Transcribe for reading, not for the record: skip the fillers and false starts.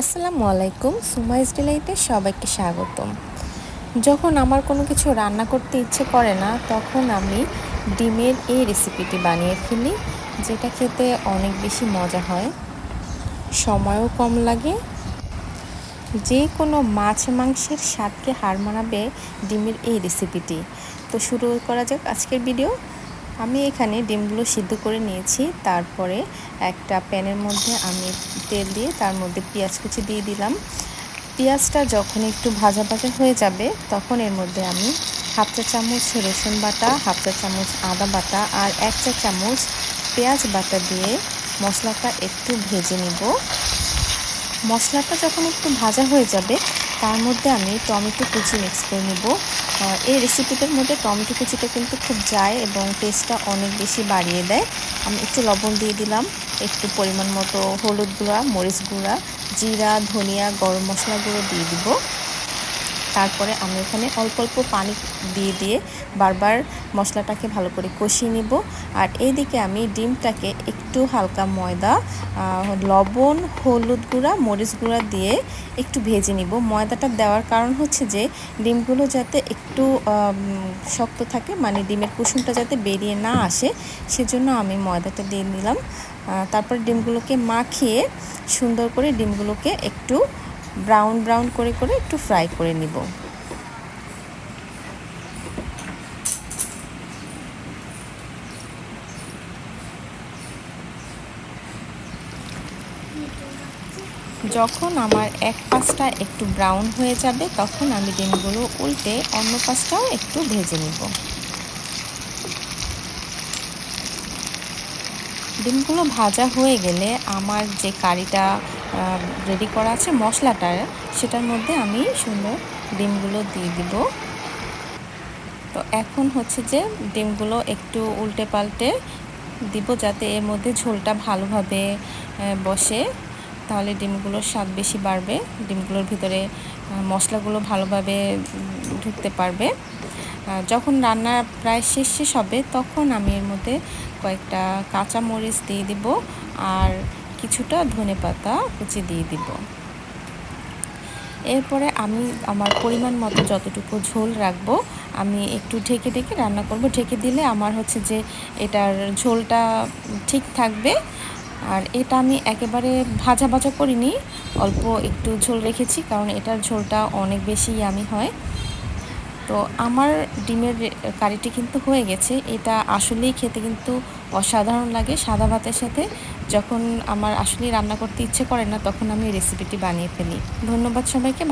আসসালামু আলাইকুম। সুমাইস ডিলাইটে সবাইকে স্বাগতম। যখন আমার কোনো কিছু রান্না করতে ইচ্ছে করে না, তখন আমি ডিমের এই রেসিপিটি বানিয়ে ফেলি, যেটা খেতে অনেক বেশি মজা হয়, সময়ও কম লাগে। যে কোনো মাছ মাংসের স্বাদকে হার মানাবে ডিমের এই রেসিপিটি। তো শুরু করা যাক আজকের ভিডিও। আমি এখানে ডিমগুলো সিদ্ধ করে নিয়েছি। তারপরে একটা প্যানের মধ্যে আমি তেল দিয়ে তার মধ্যে পেঁয়াজ কুচি দিয়ে দিলাম। পেঁয়াজটা যখন একটু ভাজা ভাজা হয়ে যাবে, তখন এর মধ্যে আমি হাফ চা চামচ রসুন বাটা, হাফ চা চামচ আদা বাটা আর 1 চা চামচ পেঁয়াজ বাটা দিয়ে মশলাটা একটু ভেজে নিব। মশলাটা যখন একটু ভাজা হয়ে যাবে, তার মধ্যে আমি টমেটো কুচি মিক্স করে নেব। এই রেসিপিটার মধ্যে টমেটো কুচিটা কিন্তু খুব যায় এবং টেস্টটা অনেক বেশি বাড়িয়ে দেয়। আমি একটু লবণ দিয়ে দিলাম, একটু পরিমাণ মতো হলুদ গুঁড়া, মরিচ গুঁড়া, জিরা, ধনিয়া, গরম মশলা গুঁড়ো দিয়ে দিব। তারপরে আমি এখানে অল্প অল্প পানি দিয়ে বারবার মশলাটাকে ভালো করে কষিয়ে নিব। আর এইদিকে আমি ডিমটাকে একটু হালকা ময়দা, লবণ, হলুদ গুঁড়া, মরিচ গুঁড়া দিয়ে একটু ভেজে নিব। ময়দাটা দেওয়ার কারণ হচ্ছে যে ডিমগুলো যাতে একটু শক্ত থাকে, মানে ডিমের কুসুমটা যাতে বেরিয়ে না আসে, সেজন্য আমি ময়দাটা দিয়ে নিলাম। তারপর ডিমগুলোকে মাখিয়ে সুন্দর করে ডিমগুলোকে একটু ব্রাউন করে একটু ফ্রাই করে নিব। যখন আমার এক পাশটা একটু ব্রাউন হয়ে যাবে, তখন আমি ডিমগুলো উল্টে অন্য পাশটাও একটু ভেজে নিব। ডিমগুলো ভাজা হয়ে গেলে আমার যে কারিটা রেডি করা আছে মশলাটা, সেটার মধ্যে আমি সুন্দর ডিমগুলো দিয়ে দিব। তো এখন হচ্ছে যে ডিমগুলো একটু উল্টে পাল্টে দিব, যাতে এর মধ্যে ঝোলটা ভালোভাবে বসে, তাহলে ডিমগুলোর স্বাদ বেশি বাড়বে, ডিমগুলোর ভিতরে মশলাগুলো ভালোভাবে ঢুকতে পারবে। যখন রান্না প্রায় শেষ হবে, তখন আমি এর মধ্যে কয়েকটা কাঁচা মরিচ দিয়ে দিব আর কিছুটা ধনেপাতা কুচি দিয়ে দিব। এরপরে আমি আমার পরিমাণ মতো যতটুকু ঝোল রাখবো, আমি একটু ঢেকে রান্না করব। ঢেকে দিলে আমার হচ্ছে যে এটার ঝোলটা ঠিক থাকবে। আর এটা আমি একেবারে ভাজা করিনি, অল্প একটু ঝোল রেখেছি, কারণ এটার ঝোলটা অনেক বেশি ইয়ামি হয়। তো আমার ডিমের কারিটি কিন্তু হয়ে গেছে। এটা আসলেই খেতে কিন্তু অসাধারণ লাগে সাদা ভাতের সাথে। যখন আমার আসলেই রান্না করতে ইচ্ছে করে না, তখন আমি রেসিপিটি বানিয়ে ফেলি। ধন্যবাদ সবাইকে।